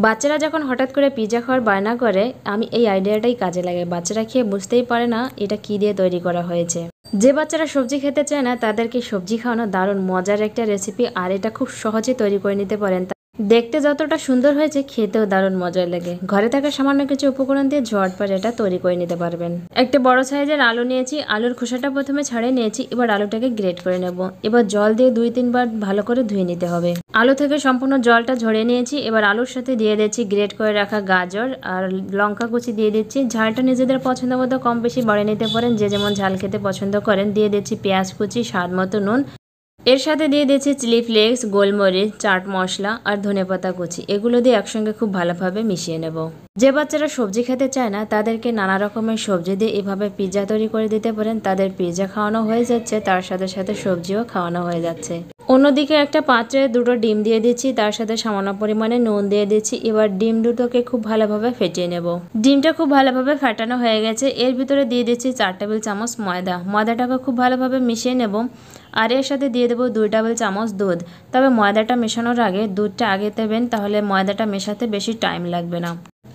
বাচ্চারা যখন হঠাৎ করে পিৎজা খাওয়ার বায়না করে, আমি এই আইডিয়াটাই কাজে লাগাই। বাচ্চারা খেয়ে বুঝতেই পারে না এটা কি দিয়ে তৈরি করা হয়েছে। যে বাচ্চারা সবজি খেতে চায় না তাদেরকে সবজি খাওয়ানো দারুণ মজার একটা রেসিপি, আর এটা খুব সহজে তৈরি করে নিতে পারেন। দেখতে যতটা সুন্দর হয়েছে খেতেও দারুণ মজার লাগে। ঘরে থাকা সামান্য কিছু উপকরণ দিয়ে ঝটপট এটা তৈরি করে নিতে পারবেন। একটা বড় সাইজের আলু নিয়েছি, আলুর খোসাটা প্রথমে ছাড়িয়ে নিয়েছি। এবার আলুটাকে গ্রেট করে নেব। এবার জল দিয়ে 2-3 বার ভালো করে ধুয়ে নিতে হবে। আলু থেকে সম্পূর্ণ জলটা ঝরিয়ে নিয়েছি। এবার আলুর সাথে দিয়ে দিচ্ছি গ্রেট করে রাখা গাজর আর লঙ্কা কুচি দিয়ে দিচ্ছি। ঝালটা নিজেদের পছন্দ মতো কম বেশি বাড়িয়ে নিতে পারেন, যে যেমন ঝাল খেতে পছন্দ করেন। দিয়ে দিচ্ছি পেঁয়াজ কুচি, স্বাদ মতো নুন। এর সাথে দিয়ে দিচ্ছি চিলি ফ্লেক্স, গোলমরিচ, চাট মশলা আর ধনেপাতা কুচি। এগুলো দিয়ে একসঙ্গে খুব ভালোভাবে মিশিয়ে নেব। যে বাচ্চারা সবজি খেতে চায় না তাদেরকে নানা রকমের সবজি দিয়ে এভাবে পিৎজা তৈরি করে দিতে পারেন। তাদের পিৎজা খাওয়ানো হয়ে যাচ্ছে, তার সাথে সাথে সবজিও খাওয়ানো হয়ে যাচ্ছে। অন্যদিকে একটা পাত্রে 2টো ডিম দিয়ে দিচ্ছি, তার সাথে সামান্য পরিমাণে নুন দিয়ে দিচ্ছি। এবার ডিম দুটোকে খুব ভালোভাবে ফেটিয়ে নেব। ডিমটা খুব ভালোভাবে ফেটানো হয়ে গেছে। এর ভিতরে দিয়ে দিচ্ছি 4 টেবিল চামচ ময়দা। ময়দাটাকে খুব ভালোভাবে মিশিয়ে নেব। আর এর সাথে দিয়ে দেবো 2 টেবিল চামচ দুধ। তবে ময়দাটা মেশানোর আগে দুধটা আগে দেবেন, তাহলে ময়দাটা মেশাতে বেশি টাইম লাগবে না।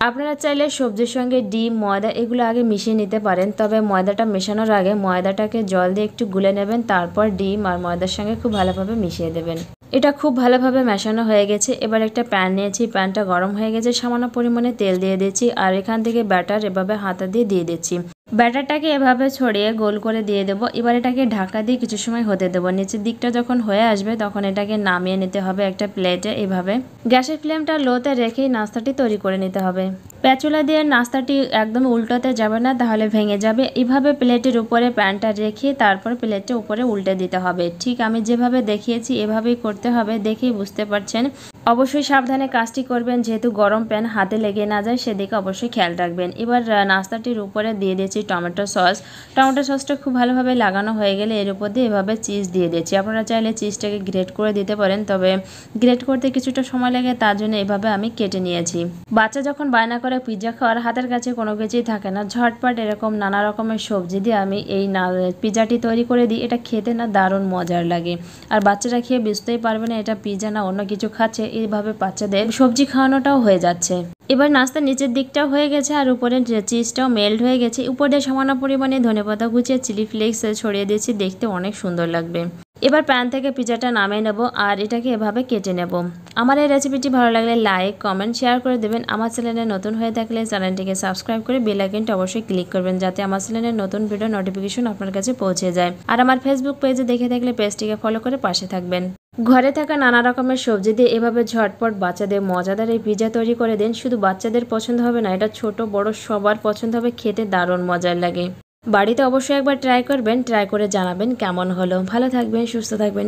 আপনারা চাইলে সবজির সঙ্গে ডিম, ময়দা এগুলো আগে মিশিয়ে নিতে পারেন। তবে ময়দাটা মেশানোর আগে ময়দাটাকে জল দিয়ে একটু গুলে নেবেন, তারপর ডিম আর ময়দার সঙ্গে খুব ভালোভাবে মিশিয়ে দেবেন। এটা খুব ভালোভাবে মেশানো হয়ে গেছে। এবার একটা প্যান নিয়েছি, প্যানটা গরম হয়ে গেছে। সামান্য পরিমাণে তেল দিয়ে দিচ্ছি আর এখান থেকে ব্যাটার এভাবে হাতা দিয়ে দিচ্ছি। ব্যাটারটাকে এভাবে ছড়িয়ে গোল করে দিয়ে দেবো। এবার এটাকে ঢাকা দিয়ে কিছু সময় হতে দেবো। নিচের দিকটা যখন হয়ে আসবে তখন এটাকে নামিয়ে নিতে হবে একটা প্লেটে। এভাবে গ্যাসের ফ্লেমটা লোতে রেখেই নাস্তাটি তৈরি করে নিতে হবে। প্যাচুলা দিয়ে নাস্তাটি একদম উল্টোতে যাবে না, তাহলে ভেঙে যাবে। এভাবে প্লেটের উপরে প্যানটা রেখে তারপর প্লেটের উপরে উল্টে দিতে হবে। ঠিক আমি যেভাবে দেখিয়েছি এভাবেই করতে হবে, দেখেই বুঝতে পারছেন। অবশ্যই সাবধানে কাজটি করবেন, যেহেতু গরম প্যান হাতে লেগে না যায় সেদিকে অবশ্যই খেয়াল রাখবেন। এবার নাস্তাটির উপরে দিয়ে দিয়েছি টমেটো সস। টমেটো সসটা খুব ভালোভাবে লাগানো হয়ে গেলে এর উপর দিয়ে এভাবে চিজ দিয়ে দিয়েছি। আপনারা চাইলে চিজটাকে গ্রেট করে দিতে পারেন, তবে গ্রেট করতে কিছুটা সময় লাগে, তার জন্য এভাবে আমি কেটে নিয়েছি। বাচ্চা যখন বায়না করে পিৎজা খাওয়ার, হাতের কাছে কোনো কিছুই থাকে না, ঝটপট এরকম নানা রকমের সবজি দিয়ে আমি এই পিৎজাটি তৈরি করে দিই। এটা খেতে না দারুণ মজার লাগে, আর বাচ্চারা খেয়ে বুঝতেই পারবে না এটা পিৎজা না অন্য কিছু খাচ্ছে। এইভাবে বাচ্চাদের সবজি খাওয়ানোটাও হয়ে যাচ্ছে। এবার নাস্তার নিচের দিকটাও হয়ে গেছে আর উপরে চিজটাও মেল্ট হয়ে গেছে। উপরে সামান্য পরিমাণে ধনেপাতা কুচিয়ে চিলি ফ্লেক্স ছড়িয়ে দিয়েছি, দেখতে অনেক সুন্দর লাগবে। এবার প্যান থেকে পিৎজাটা নামিয়ে নেব আর এটাকে এভাবে কেটে নেব। আমার এই রেসিপিটি ভালো লাগলে লাইক, কমেন্ট, শেয়ার করে দেবেন। আমার চ্যানেলে নতুন হয়ে থাকলে চ্যানেলটিকে সাবস্ক্রাইব করে বেল আইকনটা অবশ্যই ক্লিক করবেন, যাতে আমার চ্যানেলের নতুন ভিডিও নোটিফিকেশন আপনার কাছে পৌঁছে যায়। আর আমার ফেসবুক পেজে দেখে থাকলে পেজটিকে ফলো করে পাশে থাকবেন। ঘরে থাকা নানা রকমের সবজি দিয়ে এভাবে ঝটপট বাচ্চাদের মজাদার এই পিৎজা তৈরি করে দিন। শুধু বাচ্চাদের পছন্দ হবে না, এটা ছোট বড় সবার পছন্দ হবে। খেতে দারুণ মজার লাগে। বাড়িতে অবশ্যই একবার ট্রাই করবেন, ট্রাই করে জানাবেন কেমন হলো। ভালো থাকবেন, সুস্থ থাকবেন।